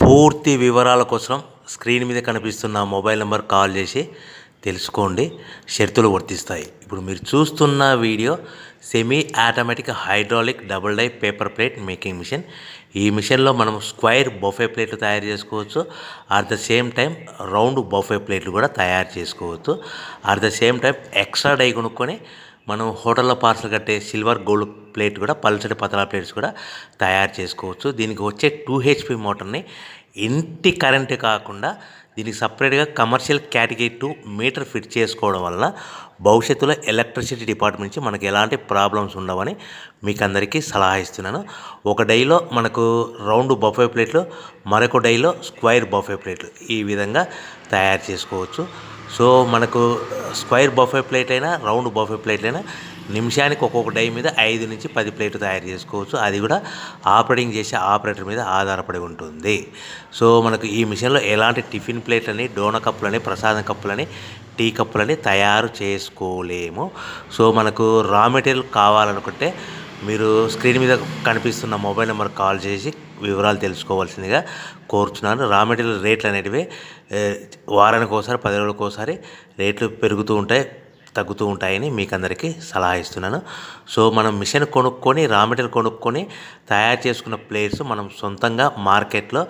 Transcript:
పూర్తి వివరాల కోసం స్క్రీన్ మీద కనిపిస్తున్న మొబైల్ నెంబర్ కాల్ చేసి తెలుసుకోండి. షరతులు వర్తిస్తాయి. ఇప్పుడు మీరు చూస్తున్న video semi automatic hydraulic double die paper plate making machine. ఈ మిషన్లో మనం స్క్వైర్ బఫే ప్లేట్లు తయారు చేసుకోవచ్చు. At the same time round buffet ప్లేట్లు కూడా తయారు చేసుకోవచ్చు. At the same time extra die కొనుక్కొని మనం హోటల్లో పార్సల్ కట్టే సిల్వర్ గోల్డ్ ప్లేట్ కూడా పల్చటి పతలా ప్లేట్స్ కూడా తయారు చేసుకోవచ్చు. దీనికి వచ్చే 2 HP మోటార్ని ఇంటి కరెంటు కాకుండా దీనికి సపరేట్గా కమర్షియల్ కేటగిరీ 2 మీటర్ ఫిట్ చేసుకోవడం వల్ల భవిష్యత్తులో ఎలక్ట్రిసిటీ డిపార్ట్మెంట్ నుంచి మనకి ఎలాంటి ప్రాబ్లమ్స్ ఉండవని మీకు అందరికీ సలహా ఇస్తున్నాను. ఒక డైలో మనకు రౌండ్ బఫే ప్లేట్లు, మరొక డైలో స్క్వైర్ బఫే ప్లేట్లు ఈ విధంగా తయారు చేసుకోవచ్చు. సో మనకు స్క్వైర్ బఫే ప్లేట్ అయినా రౌండ్ బఫే ప్లేట్ అయినా నిమిషానికి ఒక్కొక్క డై మీద 5 నుంచి 10 ప్లేట్లు తయారు చేసుకోవచ్చు. అది కూడా ఆపరేటింగ్ చేసే ఆపరేటర్ మీద ఆధారపడి ఉంటుంది. సో మనకు ఈ మిషన్లో ఎలాంటి టిఫిన్ ప్లేట్లని, డోనా కప్పులని, ప్రసాదం కప్పులని, టీ కప్పులని తయారు చేసుకోలేము. సో మనకు రా మెటీరియల్ కావాలనుకుంటే మీరు స్క్రీన్ మీద కనిపిస్తున్న మొబైల్ నెంబర్ కాల్ చేసి వివరాలు తెలుసుకోవాల్సిందిగా కోరుచున్నాను. రా మెటీరియల్ రేట్లు అనేటివి వారానికి ఒకసారి, 10 రోజులకు ఒకసారి రేట్లు పెరుగుతూ ఉంటాయి, తగ్గుతూ ఉంటాయని మీకు అందరికీ సలహా ఇస్తున్నాను. సో మనం మిషన్ కొనుక్కొని రా మెటీరియల్ కొనుక్కొని తయారు చేసుకున్న ప్లేట్స్ మనం సొంతంగా మార్కెట్లో